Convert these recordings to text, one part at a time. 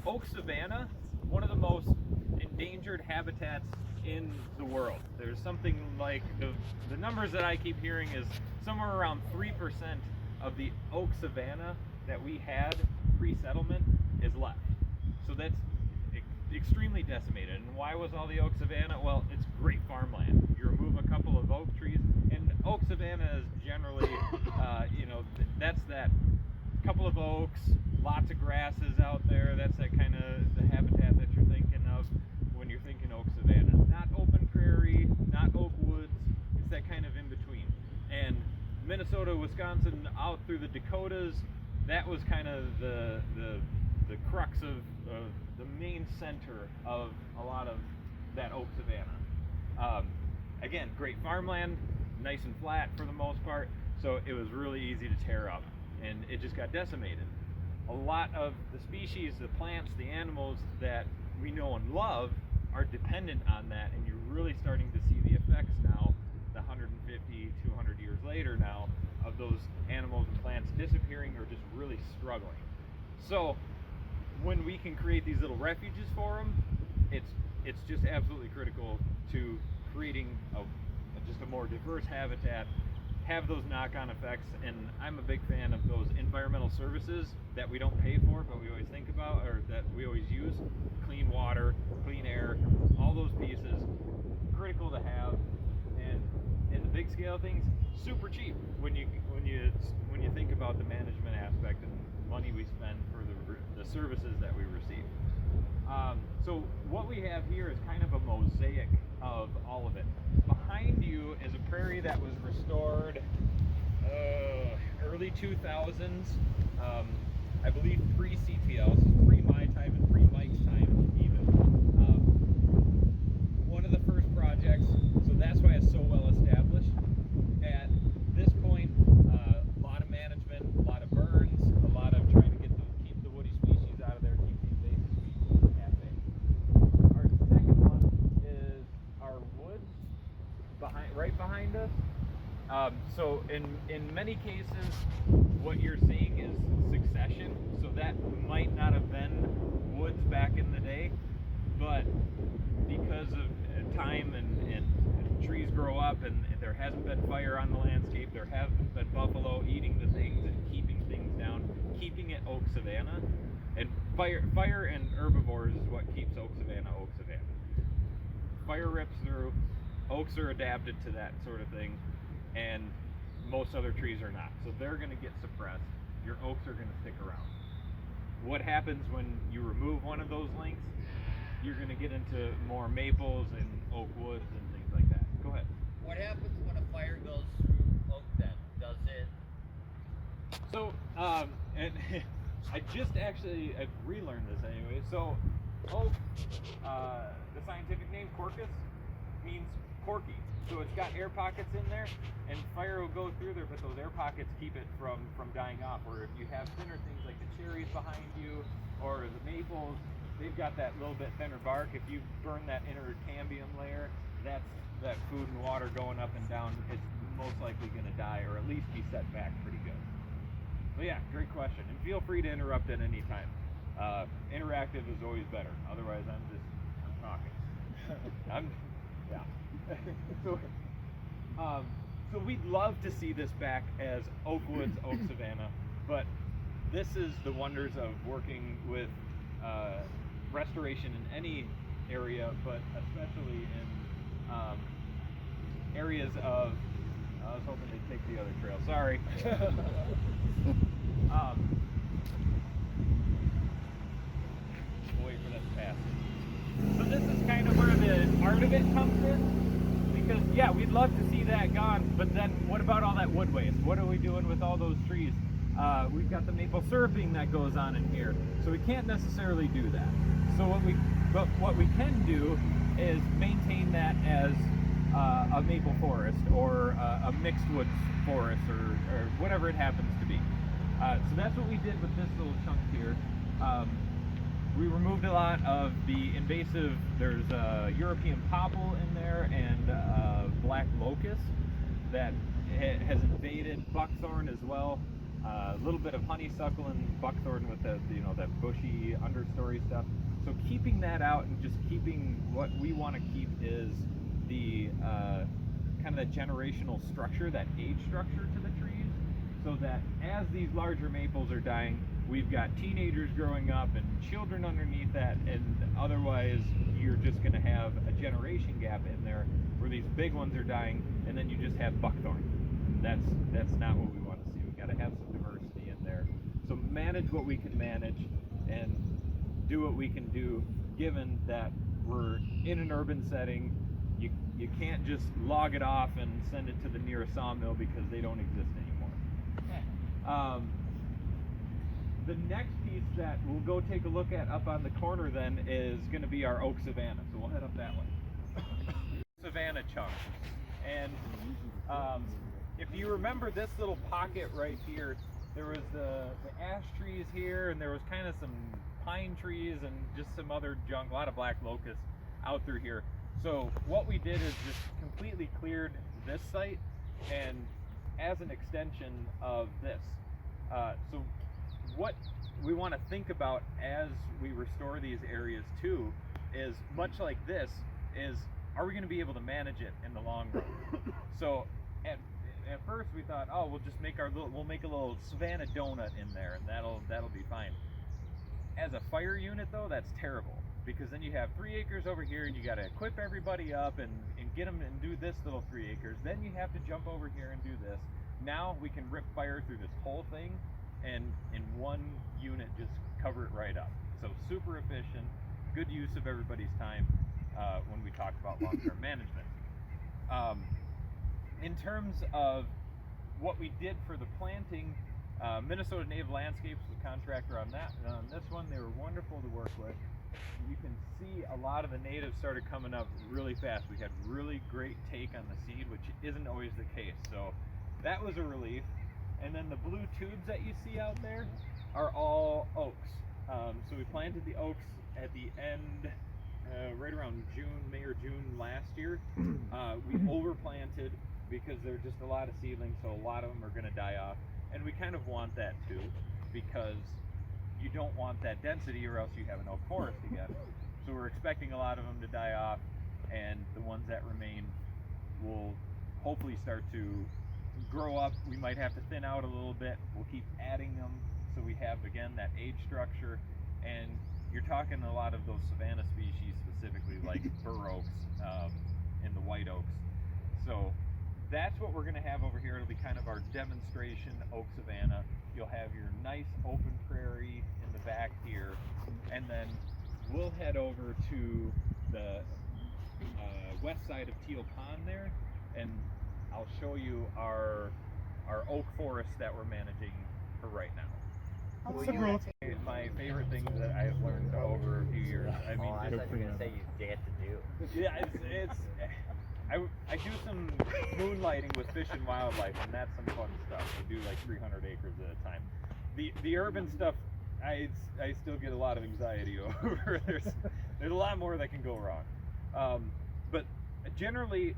Oak savanna, one of the most endangered habitats in the world. There's something like, the numbers that I keep hearing is somewhere around 3% of the oak savanna that we had pre-settlement is left. So that's extremely decimated. And why was all the oak savanna? Well, it's great farmland. You remove a couple of oak trees, and oak savanna is generally, that's that couple of oaks, lots of grasses out there. That's that kind of the habitat that you're thinking of when you're thinking oak savanna. Not open prairie, not oak woods. It's that kind of in between. And Minnesota, Wisconsin, out through the Dakotas, that was kind of the crux of the main center of a lot of that oak savanna. Again, great farmland, nice and flat for the most part, so it was really easy to tear up, and it just got decimated. A lot of the species, the plants, the animals that we know and love are dependent on that, and you're really starting to see the effects now, the 150, 200 years later now, of those animals and plants disappearing or just really struggling. So when we can create these little refuges for them, it's just absolutely critical to creating just a more diverse habitat, have those knock-on effects. And I'm a big fan of those environmental services that we don't pay for, but we always think about, or that we always use. Clean water, clean air, all those pieces, critical to have. And in the big scale of things, super cheap when you think about the management aspect and money we spend for the services that we receive. So what we have here is kind of a mosaic of all of it. Behind you is a prairie that was restored early 2000s, I believe pre-CTL, so pre my time and pre Mike's time even. One of the first projects, so that's why it's so well established. At this point, a lot of management, a lot of burns, a lot of trying to keep the woody species out of there, keep the invasive species at bay. Our second one is our woods right behind us. So in many cases, what you're seeing is succession. So that might not have been woods back in the day, but because of time and trees grow up and there hasn't been fire on the landscape, there haven't been buffalo eating the things and keeping things down, keeping it oak savanna. And fire and herbivores is what keeps oak savanna. Fire rips through, oaks are adapted to that sort of thing, and most other trees are not. So they're going to get suppressed. Your oaks are going to stick around. What happens when you remove one of those links? You're going to get into more maples and oak woods and things like that. Go ahead. What happens when a fire goes through oak then? Does it? So, and I just actually relearned this anyway. So, oak, the scientific name Corcus, means corky. So it's got air pockets in there, and fire will go through there, but those air pockets keep it from dying off. Or if you have thinner things like the cherries behind you, or the maples, they've got that little bit thinner bark. If you burn that inner cambium layer, that's that food and water going up and down. It's most likely going to die, or at least be set back pretty good. So yeah, great question, and feel free to interrupt at any time. Interactive is always better. Otherwise, I'm talking. So we'd love to see this back as oak woods, oak savanna, but this is the wonders of working with restoration in any area, but especially in areas of, I was hoping they'd take the other trail, sorry. We'll wait for that to pass. So this is kind of where the art of it comes in, because yeah, we'd love to see that gone, but then what about all that wood waste? What are we doing with all those trees? We've got the maple syruping that goes on in here, so we can't necessarily do that. So what we can do is maintain that as a maple forest or a mixed woods forest or whatever it happens to be. So that's what we did with this little chunk here. We removed a lot of the invasive, there's European popple in there and black locust that has invaded buckthorn as well. a little bit of honeysuckle and buckthorn with the that bushy understory stuff. So keeping that out and just keeping what we want to keep is the kind of that generational structure, that age structure to the trees, so that as these larger maples are dying, we've got teenagers growing up and children underneath that, and otherwise you're just going to have a generation gap in there where these big ones are dying, and then you just have buckthorn. That's not what we want to see. We've got to have some diversity in there. So manage what we can manage and do what we can do, given that we're in an urban setting. You can't just log it off and send it to the nearest sawmill because they don't exist anymore. The next piece that we'll go take a look at up on the corner then is going to be our oak savanna. So we'll head up that way. Savanna chunks. And if you remember this little pocket right here, there was the ash trees here, and there was kind of some pine trees and just some other junk, a lot of black locust out through here. So what we did is just completely cleared this site, and as an extension of this. So what we want to think about as we restore these areas too is, much like this, is are we going to be able to manage it in the long run? So at first we thought, oh, we'll just make we'll make a little savanna donut in there, and that'll be fine. As a fire unit though, that's terrible, because then you have 3 acres over here and you got to equip everybody up and get them and do this little 3 acres. Then you have to jump over here and do this. Now we can rip fire through this whole thing and in one unit just cover it right up. So super efficient, good use of everybody's time when we talk about long-term management. In terms of what we did for the planting, Minnesota Native Landscapes was a contractor on that. And on this one, they were wonderful to work with. You can see a lot of the natives started coming up really fast. We had really great take on the seed, which isn't always the case. So that was a relief. And then the blue tubes that you see out there are all oaks. So we planted the oaks at the end, right around May or June last year. We overplanted because there are just a lot of seedlings, so a lot of them are going to die off. And we kind of want that too, because you don't want that density or else you have an oak forest again. So we're expecting a lot of them to die off, and the ones that remain will hopefully start to grow up. We might have to thin out a little bit. We'll keep adding them so we have, again, that age structure. And you're talking a lot of those savanna species, specifically like bur oaks and the white oaks. So that's what we're going to have over here. It'll be kind of our demonstration oak savanna. You'll have your nice open prairie in the back here, and then we'll head over to the west side of Teal Pond there, and I'll show you our oak forest that we're managing for right now. What's the growth? My favorite things that I've learned over a few years. I mean, I thought you were gonna say you dare to do. yeah, I do some moonlighting with Fish and Wildlife, and that's some fun stuff. We do like 300 acres at a time. The urban stuff, I still get a lot of anxiety over. There's a lot more that can go wrong. But generally,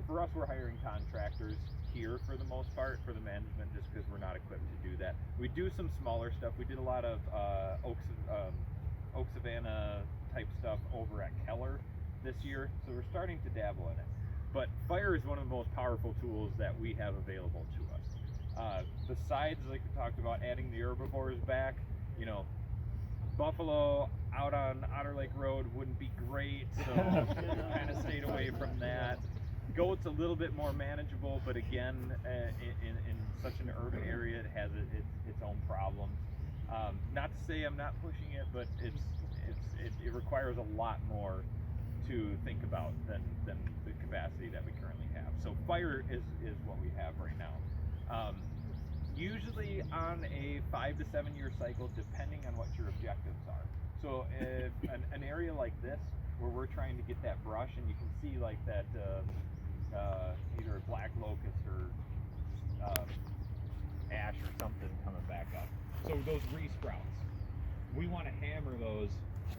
for us, we're hiring contractors here for the most part for the management, just because we're not equipped to do that. We do some smaller stuff. We did a lot of oak savanna type stuff over at Keller this year, so we're starting to dabble in it. But fire is one of the most powerful tools that we have available to us. Besides, like we talked about, adding the herbivores back, buffalo out on Otter Lake Road wouldn't be great, so kind of stayed away from that. Goat's a little bit more manageable, but again, in such an urban area, it has its own problems. Not to say I'm not pushing it, but it requires a lot more to think about than the capacity that we currently have. So fire is what we have right now. Usually on a 5 to 7 year cycle, depending on what your objectives are. So if an area like this, where we're trying to get that brush, and you can see like that either a black locust or ash or something coming back up. So those resprouts, we want to hammer those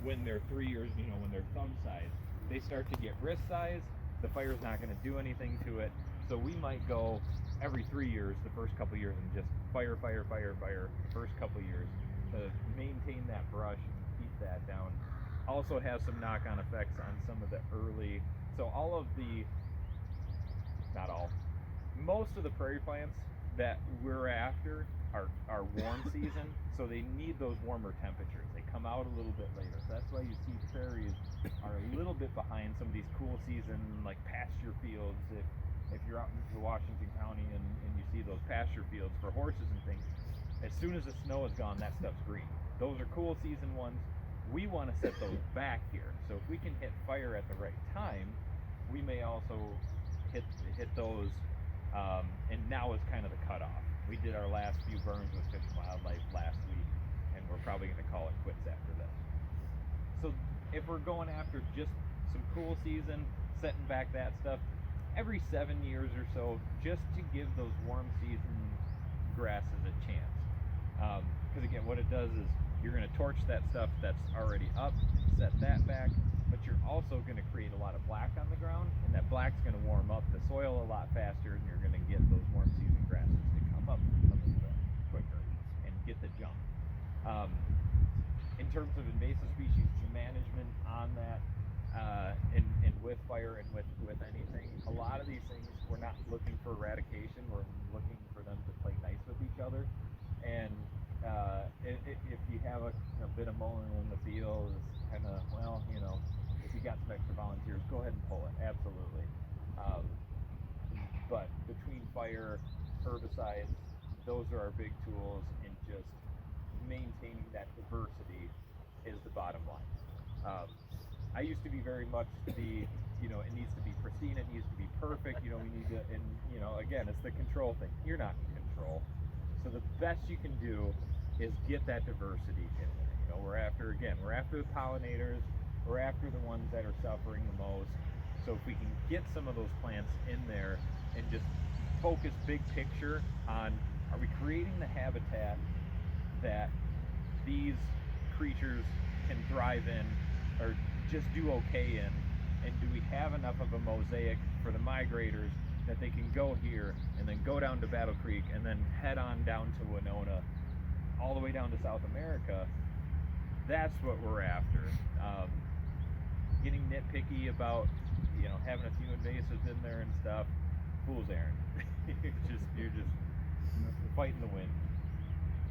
when they're 3 years, when they're thumb size. They start to get wrist size, the fire's not going to do anything to it. So we might go every 3 years, the first couple years, and just fire the first couple years to maintain that brush and keep that down. Also has some knock-on effects on some of the early, so all of the, not all, most of the prairie plants that we're after are warm season, so they need those warmer temperatures. They come out a little bit later. So that's why you see prairies are a little bit behind some of these cool season, like pasture fields. If you're out in Washington County and you see those pasture fields for horses and things, as soon as the snow is gone, that stuff's green. Those are cool season ones. We want to set those back here. So if we can hit fire at the right time, we may also hit those. And now is kind of the cutoff. We did our last few burns with Fish and Wildlife last week, and we're probably going to call it quits after that. So if we're going after just some cool season, setting back that stuff, every 7 years or so, just to give those warm season grasses a chance. Because again, what it does is you're going to torch that stuff that's already up, set that back, but you're also going to create a lot of black on the ground, and that black's going to warm up the soil a lot faster, and you're going to get those warm season grasses to come up a little bit quicker and get the jump. In terms of invasive species management on that, and with fire and with anything, a lot of these things, we're not looking for eradication, we're looking for them to play nice with each other. And if you have a bit of mowing in the field, it's kind of, well, if you got some extra volunteers, go ahead and pull it, absolutely. But between fire, herbicides, those are our big tools, and just maintaining that diversity is the bottom line. I used to be very much it needs to be pristine, it needs to be perfect, we need to, and again, it's the control thing. You're not in control. So the best you can do is get that diversity in there. We're after the pollinators, we're after the ones that are suffering the most. So if we can get some of those plants in there and just focus big picture on, are we creating the habitat that these creatures can thrive in or just do okay in, and do we have enough of a mosaic for the migrators that they can go here and then go down to Battle Creek and then head on down to Winona all the way down to South America? That's what we're after. Getting nitpicky about having a few invasives in there and stuff, fool's errand. you're just fighting the wind.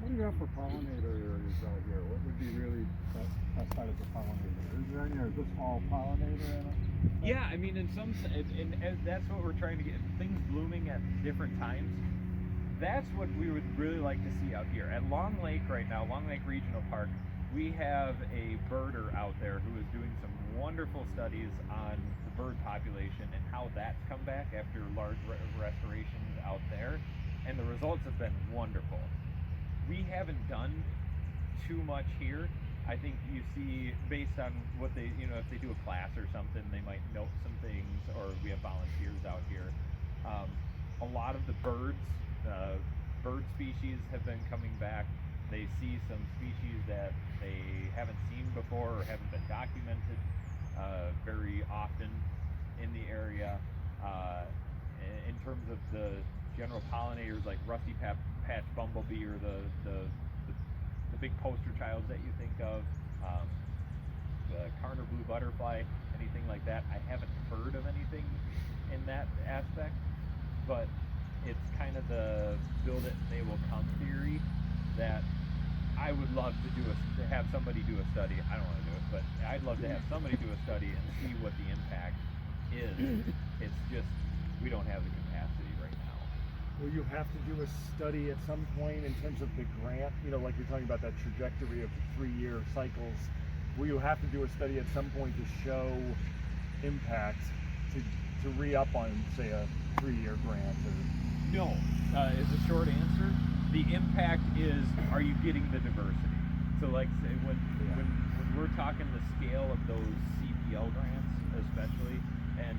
What do you have for pollinator areas out here? What would be really outside of the pollinator? Is there any, or is this all pollinator in it? Yeah, I mean, and that's what we're trying to get, things blooming at different times. That's what we would really like to see out here. At Long Lake right now, Long Lake Regional Park, we have a birder out there who is doing some wonderful studies on the bird population and how that's come back after large restorations out there, and the results have been wonderful. We haven't done too much here. I think you see, based on what they, if they do a class or something, they might note some things, or we have volunteers out here. A lot of the bird species have been coming back. They see some species that they haven't seen before or haven't been documented very often in the area. In terms of the general pollinators like rusty patch bumblebee or the big poster childs that you think of, the Carner blue butterfly, anything like that. I haven't heard of anything in that aspect, but it's kind of the build it and they will come theory that I would love to have somebody do a study. I don't want to do it, but I'd love to have somebody do a study and see what the impact is. It's just, we don't have the capacity right now. Will you have to do a study at some point in terms of the grant? Like you're talking about that trajectory of 3-year cycles. Will you have to do a study at some point to show impact to re-up on, say, a 3-year grant? Or... No, is the short answer. The impact is, are you getting the diversity? So like say when we're talking the scale of those CPL grants especially, and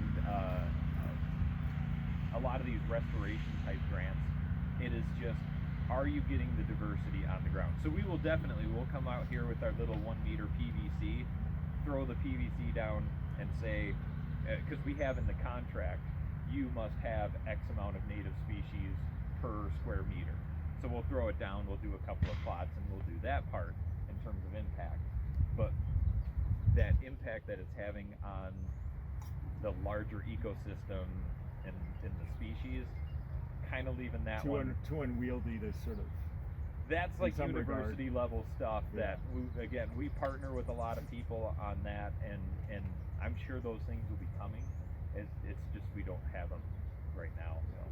a lot of these restoration type grants, it is just, are you getting the diversity on the ground? So we'll come out here with our little 1 meter PVC, throw the PVC down and say, because we have in the contract you must have X amount of native species per square meter. So we'll throw it down, we'll do a couple of plots, and we'll do that part in terms of impact. But that impact that it's having on the larger ecosystem and in the species, kind of leaving that one too unwieldy to sort of. that's in like some university level stuff that Yeah. we partner with a lot of people on that, and I'm sure those things will be coming. It's just we don't have them right now. So.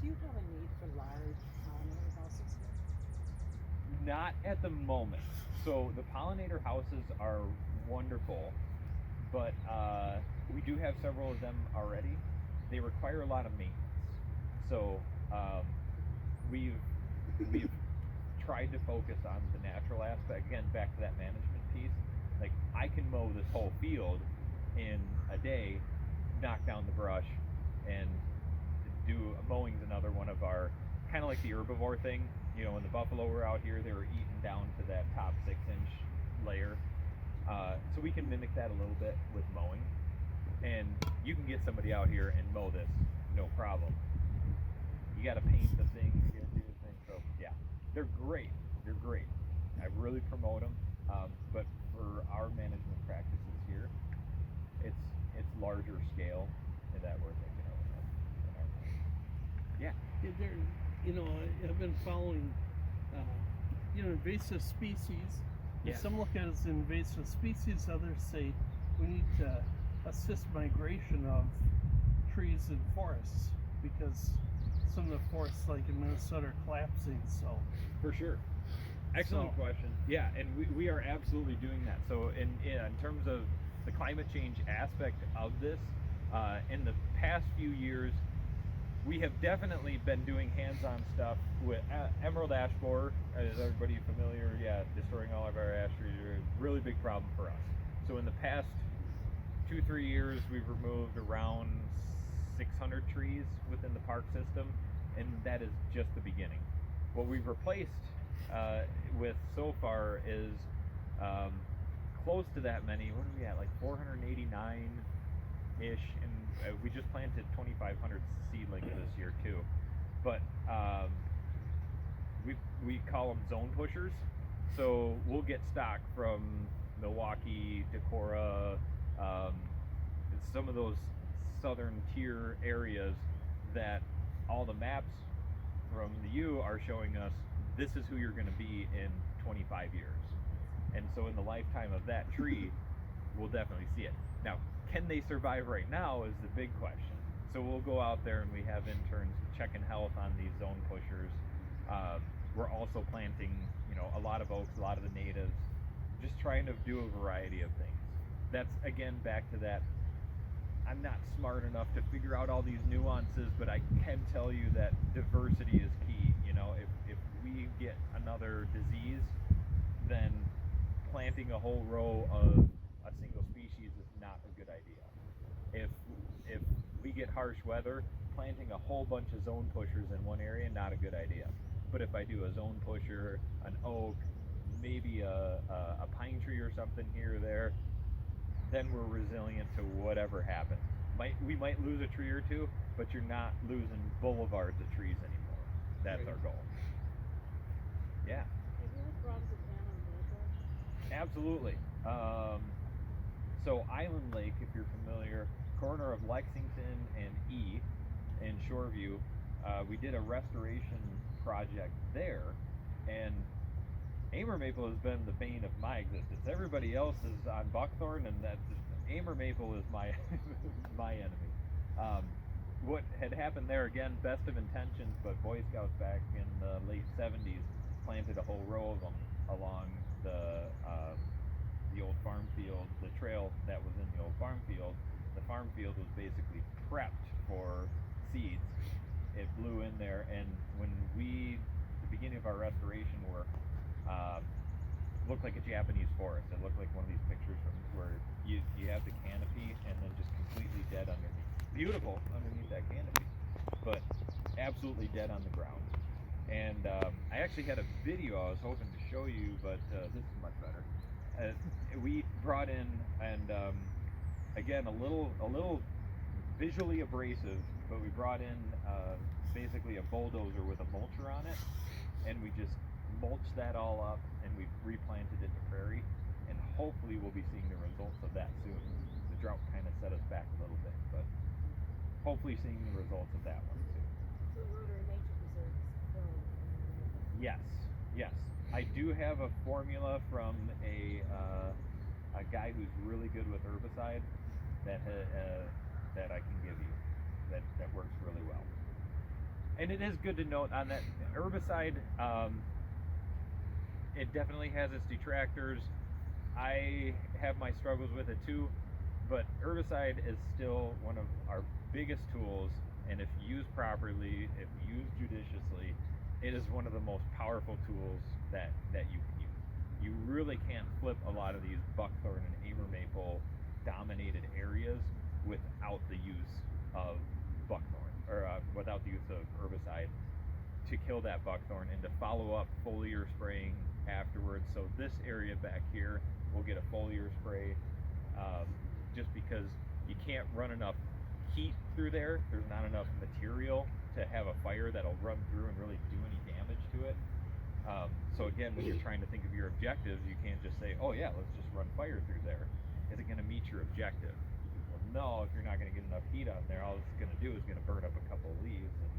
Do you have a need for large pollinator houses here? Not at the moment. So the pollinator houses are wonderful, but we do have several of them already. They require a lot of maintenance. So we've tried to focus on the natural aspect. Again, back to that management piece. Like I can mow this whole field in a day, knock down the brush, and do mowing's another one of our kind of like the herbivore thing. You know, when the buffalo were out here, they were eating down to that top 6-inch layer. So we can mimic that a little bit with mowing, and you can get somebody out here and mow this, no problem. You got to paint the thing, you got to do the thing. So yeah, they're great. They're great. I really promote them, but for our management practices here, it's larger scale that we're thinking of. Yeah. Yeah, I've been following, invasive species. Yeah. Some look at it as invasive species, others say we need to assist migration of trees and forests because some of the forests, like in Minnesota, are collapsing. So, For sure. Excellent question. Yeah, and we are absolutely doing that. So in terms of the climate change aspect of this, in the past few years, we have definitely been doing hands-on stuff with emerald ash borer. Is everybody familiar? Yeah, destroying all of our ash trees is a really big problem for us. So in the past 2-3 years, we've removed around 600 trees within the park system, and that is just the beginning. What we've replaced with so far is close to that many. What are we at? Like 489-ish, and we just planted 2,500 seedlings this year too. But we call them zone pushers. So we'll get stock from Milwaukee, Decorah, some of those southern tier areas that all the maps from the U are showing us this is who you're going to be in 25 years. And so in the lifetime of that tree, we'll definitely see it. Now, can they survive right now is the big question. So we'll go out there and we have interns checking health on these zone pushers. We're also planting, a lot of oaks, a lot of the natives, just trying to do a variety of things. That's, again, back to that. I'm not smart enough to figure out all these nuances, but I can tell you that diversity is key. If we get another disease, then planting a whole row of a single species is not a good idea. If we get harsh weather, planting a whole bunch of zone pushers in one area, not a good idea. But if I do a zone pusher, an oak, maybe a pine tree or something here or there, then we're resilient to whatever happens. We might lose a tree or two, but you're not losing boulevards of trees anymore. That's our goal. Yeah. Have you had problems with animal maple? Absolutely. So Island Lake, if you're familiar, corner of Lexington and E in Shoreview, we did a restoration project there, and Amur maple has been the bane of my existence. Everybody else is on buckthorn, and Amur maple is my my enemy. What had happened there, again, best of intentions, but Boy Scouts back in the late 70s planted a whole row of them along the old farm field, the trail that was in the old farm field. The farm field was basically prepped for seeds. It blew in there, and when the beginning of our restoration work, looked like a Japanese forest. It looked like one of these pictures from where you have the canopy and then just completely dead underneath. Beautiful underneath that canopy, but absolutely dead on the ground. And I actually had a video I was hoping to show you, but this is much better. We brought in, and again, a little visually abrasive but we brought in basically a bulldozer with a mulcher on it, and we just mulched that all up, and we've replanted it to prairie, and hopefully we'll be seeing the results of that soon. The drought kind of set us back a little bit, but hopefully seeing the results of that one soon. So Rotary Nature Preserves film. Yes, yes. I do have a formula from a guy who's really good with herbicide that that I can give you that works really well. And it is good to note on that herbicide, it definitely has its detractors. I have my struggles with it too, but herbicide is still one of our biggest tools, and if used properly, if used judiciously, it is one of the most powerful tools that you can use. You really can't flip a lot of these buckthorn and amber maple dominated areas without the use of buckthorn, or without the use of herbicide to kill that buckthorn and to follow up foliar spraying afterwards. So this area back here will get a foliar spray, just because you can't run enough heat through there. There's not enough material to have a fire that'll run through and really do any damage to it. So again, when you're trying to think of your objectives, you can't just say, oh yeah, let's just run fire through there. Is it going to meet your objective? Well, no, if you're not going to get enough heat on there, all it's going to do is going to burn up a couple of leaves. And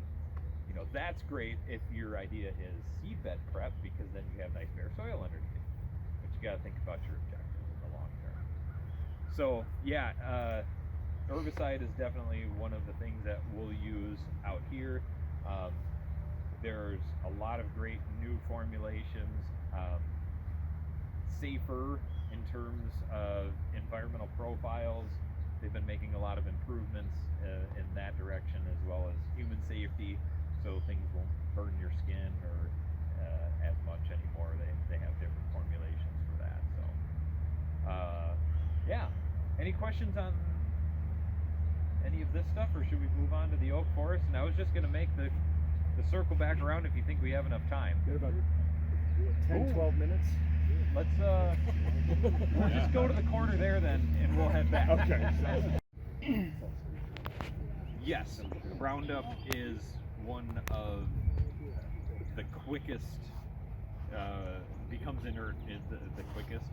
that's great if your idea is seedbed prep, because then you have nice bare soil underneath. But you got to think about your objectives in the long term. So yeah, herbicide is definitely one of the things that we'll use out here. There's a lot of great new formulations, safer in terms of environmental profiles. They've been making a lot of improvements in that direction, as well as human safety, so things won't burn your skin or as much anymore. They have different formulations for that. So yeah, any questions on any of this stuff, or should we move on to the oak forest? And I was just going to make the circle back around if you think we have enough time. Got about 10, 12 minutes. Let's we'll just go to the corner there then, and we'll head back. Okay. Yes, Roundup is one of the quickest, becomes inert is the quickest.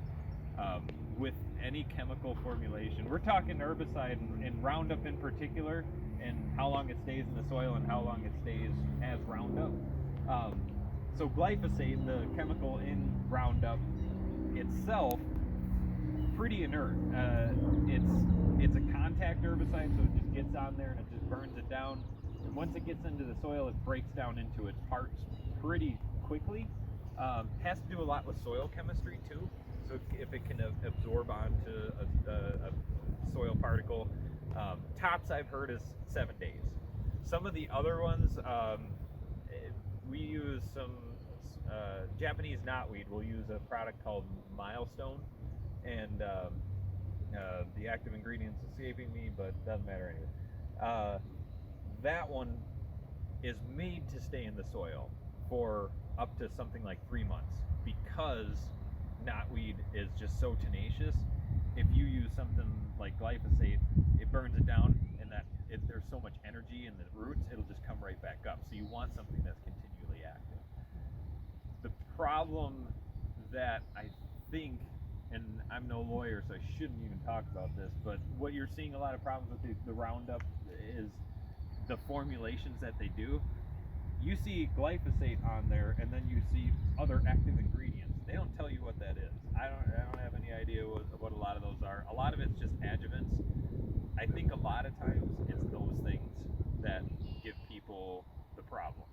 With any chemical formulation, we're talking herbicide and Roundup in particular, and how long it stays in the soil and how long it stays as Roundup. So glyphosate, the chemical in Roundup itself, pretty inert. It's a contact herbicide, so it just gets on there and it just burns it down. And once it gets into the soil, it breaks down into its parts pretty quickly. Has to do a lot with soil chemistry too. So if it can absorb onto a soil particle, tops I've heard is 7 days. Some of the other ones, we use some Japanese knotweed. We'll use a product called Milestone, and the active ingredient's escaping me, but doesn't matter anyway. That one is made to stay in the soil for up to something like 3 months, because knotweed is just so tenacious. If you use something like glyphosate, it burns it down, and there's so much energy in the roots, it'll just come right back up. So you want something that's continually active. The problem that I think, and I'm no lawyer, so I shouldn't even talk about this, but what you're seeing a lot of problems with the Roundup is the formulations that they do. You see glyphosate on there, and then you see other active ingredients. They don't tell you what that is. I don't have any idea what a lot of those are. A lot of it's just adjuvants. I think a lot of times it's those things that give people the problems.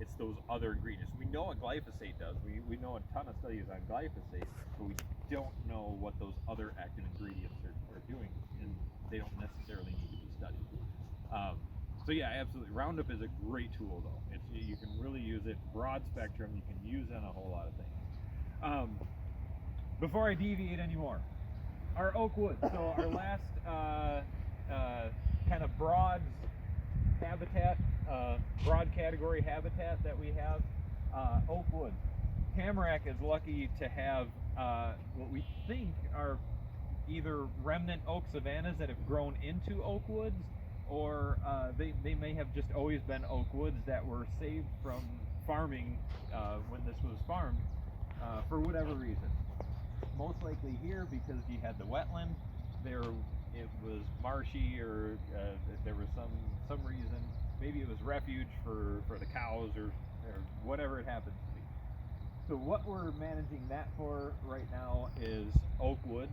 It's those other ingredients. We know what glyphosate does. We know a ton of studies on glyphosate, but we don't know what those other active ingredients are doing, and they don't necessarily need to be studied. So yeah, absolutely. Roundup is a great tool, though. You can really use it broad spectrum. You can use it on a whole lot of things. Before I deviate anymore, our oak wood. So our last kind of broad habitat, broad category habitat that we have, oak wood. Tamarack is lucky to have what we think are either remnant oak savannas that have grown into oak woods, or they may have just always been oak woods that were saved from farming when this was farmed for whatever reason. Most likely here because you had the wetland, it was marshy, or there was some reason. Maybe it was refuge for the cows, or whatever it happens to be. So what we're managing that for right now is oak woods.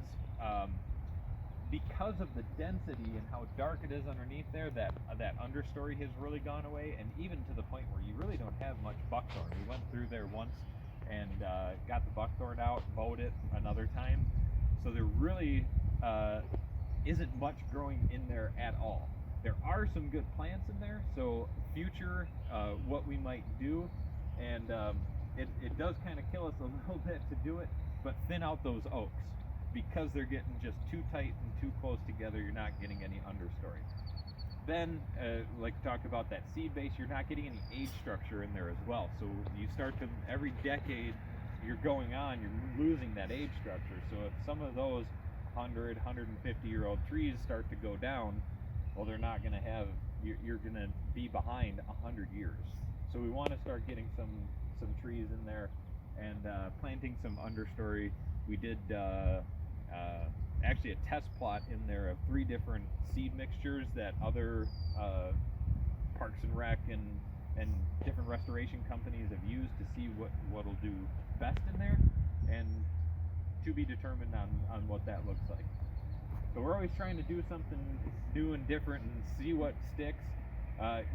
Because of the density and how dark it is underneath there, that understory has really gone away, and even to the point where you really don't have much buckthorn. We went through there once and got the buckthorn out, mowed it another time. So there really isn't much growing in there at all. There are some good plants in there, so future what we might do, and it does kind of kill us a little bit to do it, but thin out those oaks. Because they're getting just too tight and too close together, you're not getting any understory. Then, like we talked about that seed base, you're not getting any age structure in there as well. So you start to, every decade you're going on, you're losing that age structure. So if some of those 100, 150-year-old trees start to go down, well, they're not going to have, you're going to be behind 100 years. So we want to start getting some trees in there and planting some understory. We did actually a test plot in there of 3 different seed mixtures that other Parks and Rec and different restoration companies have used to see what'll do best in there, and to be determined on what that looks like. So we're always trying to do something new and different and see what sticks.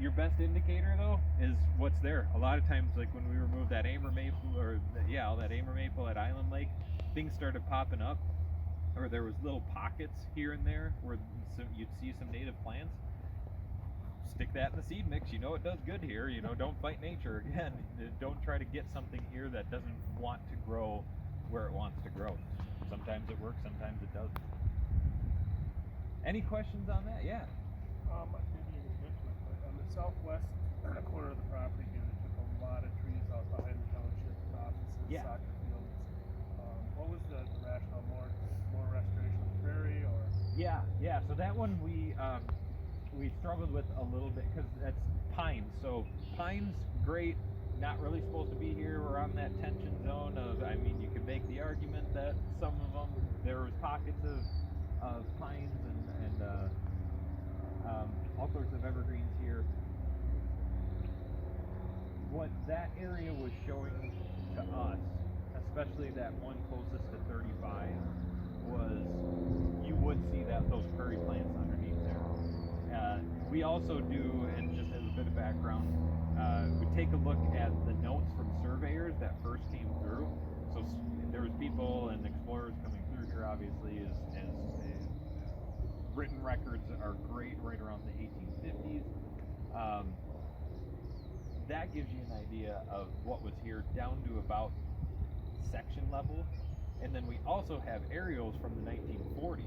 Your best indicator though is what's there. A lot of times, like when we removed that Amur maple, or that Amur maple at Island Lake, things started popping up, or there was little pockets here and there where you'd see some native plants. Stick that in the seed mix. You know it does good here. You know, don't fight nature. Again, don't try to get something here that doesn't want to grow where it wants to grow. Sometimes it works, sometimes it doesn't. Any questions on that? Yeah. I didn't even mention it, but on the southwest corner of the property here, they took a lot of trees out behind the township offices, Yeah. soccer fields. What was the rationale? More restoration of the prairie, or? Yeah. So that one we struggled with a little bit because that's pines. So pines, great, not really supposed to be here. We're on that tension zone of, I mean, you could make the argument that some of them, there was pockets of pines and all sorts of evergreens here. What that area was showing to us, especially that one closest to 35, was you would see those prairie plants underneath there. We also do, and just as a bit of background, we take a look at the notes from surveyors that first came through. So there was people and explorers coming through here, obviously, as written records are great right around the 1850s. That gives you an idea of what was here down to about section level. And then we also have aerials from the 1940s,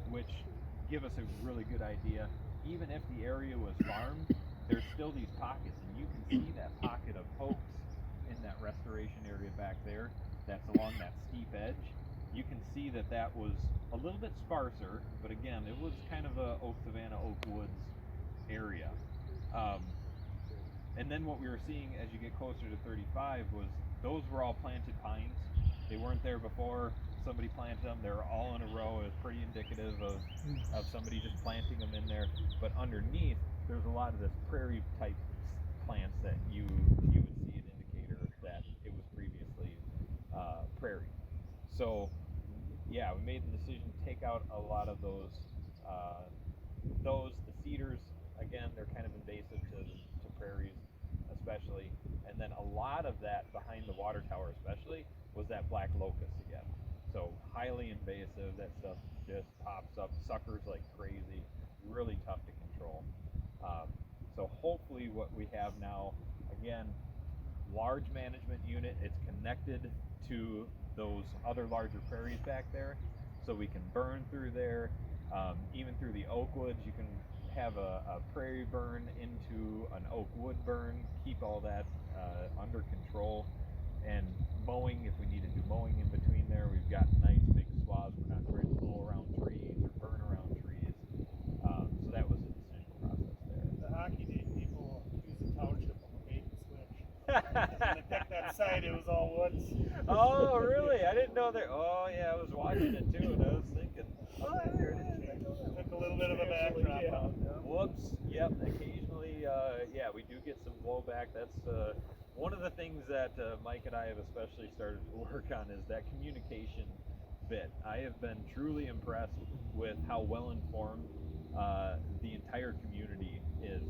which give us a really good idea. Even if the area was farmed, there's still these pockets, and you can see that pocket of oaks in that restoration area back there that's along that steep edge. You can see that was a little bit sparser, but again, it was kind of a oak savanna, oak woods area. And then what we were seeing as you get closer to 35 was those were all planted pines. They weren't there before somebody planted them. They were all in a row. It was pretty indicative of somebody just planting them in there. But underneath, there's a lot of this prairie type plants that you would see an indicator that it was previously prairie. So yeah, we made the decision to take out a lot of those. The cedars, again, they're kind of invasive to prairies, especially. And then a lot of that behind the water tower, especially, was that black locust again. So highly invasive. That stuff just pops up, suckers like crazy. Really tough to control. So hopefully, what we have now, again, large management unit. It's connected to those other larger prairies back there, so we can burn through there. Even through the oak woods, you can have a prairie burn into an oak wood burn, keep all that under control. And mowing, if we need to do mowing in between there, we've got nice big swaths. We're not ready to mow around it was all woods. Oh, really? I didn't know that. Oh, yeah, I was watching it too, and I was thinking, oh, there it is. I know that. Took a little bit of a backdrop out. Whoops. Yep. Occasionally, yeah, we do get some blowback. That's one of the things that Mike and I have especially started to work on is that communication bit. I have been truly impressed with how well informed the entire community is,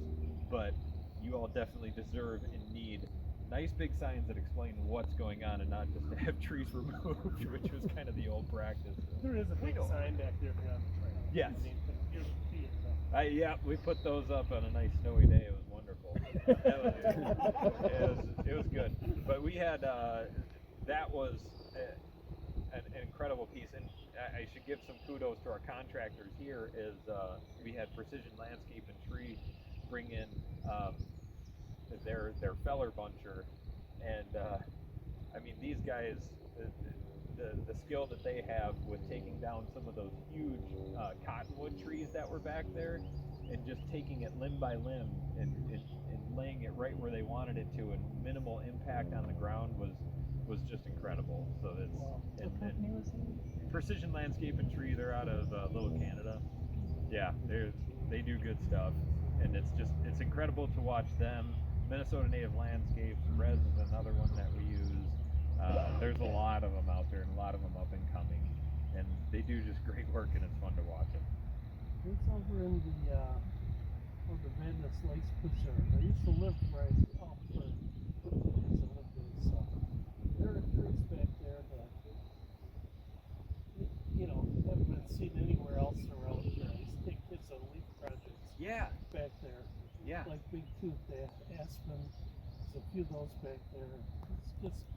but you all definitely deserve and need nice big signs that explain what's going on and not just to have trees removed, which was kind of the old practice. There is a big sign back there beyond the trail. Yes. You can see it, though. Yeah, we put those up on a nice snowy day. It was wonderful. It was good. But we had that was an incredible piece, and I should give some kudos to our contractors here. Is we had Precision Landscape and Tree bring in their feller buncher, and I mean these guys. The skill that they have with taking down some of those huge cottonwood trees that were back there and just taking it limb by limb and laying it right where they wanted it to, and minimal impact on the ground was just incredible. So that's and Precision Landscape and Tree, they're out of Little Canada. Yeah, they do good stuff, and it's incredible to watch them. Minnesota Native Landscapes, Res is another one that we use. There's a lot of them out there, and a lot of them up and coming, and they do just great work, and it's fun to watch them. It's over in the Venice Lakes Preserve. I used to live right off the so there are trees back there that haven't been seen anywhere else around here. I used to take kids on leaf projects. Yeah. Back there. Yeah. Like big tooth aspen. There's a few of those back there. It's just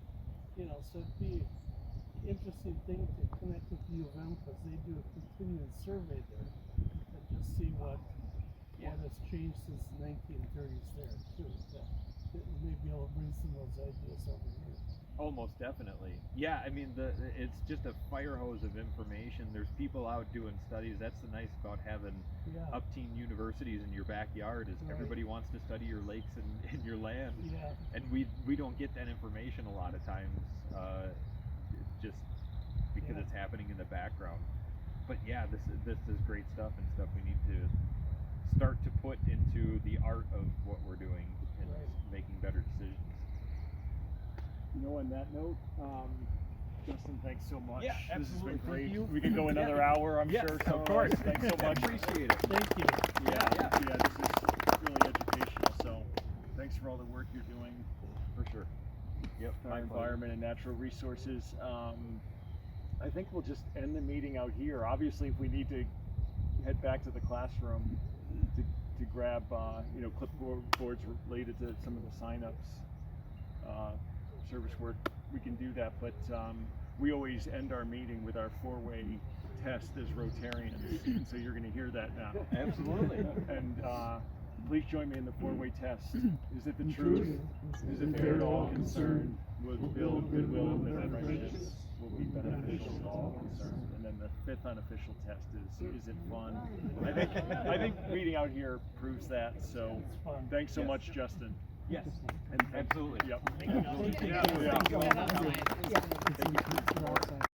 so it'd be an interesting thing to connect with U of M because they do a continuous survey there and just see what has changed since the 1930s there too. That we may be able to bring some of those ideas over here. Oh, most definitely. Yeah, I mean, it's just a fire hose of information. There's people out doing studies. That's the nice about having up-teen universities in your backyard is everybody wants to study your lakes and your land. Yeah. And we don't get that information a lot of times, just because it's happening in the background. But yeah, this is great stuff and stuff we need to start to put into the art of what we're doing and making better decisions. On that note, Justin, thanks so much. Yeah, This has been absolutely. great. Thank you. We could go another hour, I'm sure. So of course. Thanks so much. Appreciate it. Thank you. Yeah, this is really educational. So thanks for all the work you're doing For sure. Yep. our environment and natural resources. I think we'll just end the meeting out here. Obviously, if we need to head back to the classroom to grab clipboards related to some of the signups, service work, we can do that. But we always end our meeting with our four-way test as Rotarians, so you're going to hear that now. Absolutely. And please join me in the four-way test. Is it the truth? Is it fair to all concerned? Will it build goodwill and that friendships will be beneficial to all concerned? And then the fifth unofficial test is it fun? I think meeting out here proves that. So thanks so much, Justin. Yes. And Absolutely. Yep. Thank you. Yeah. Thank you.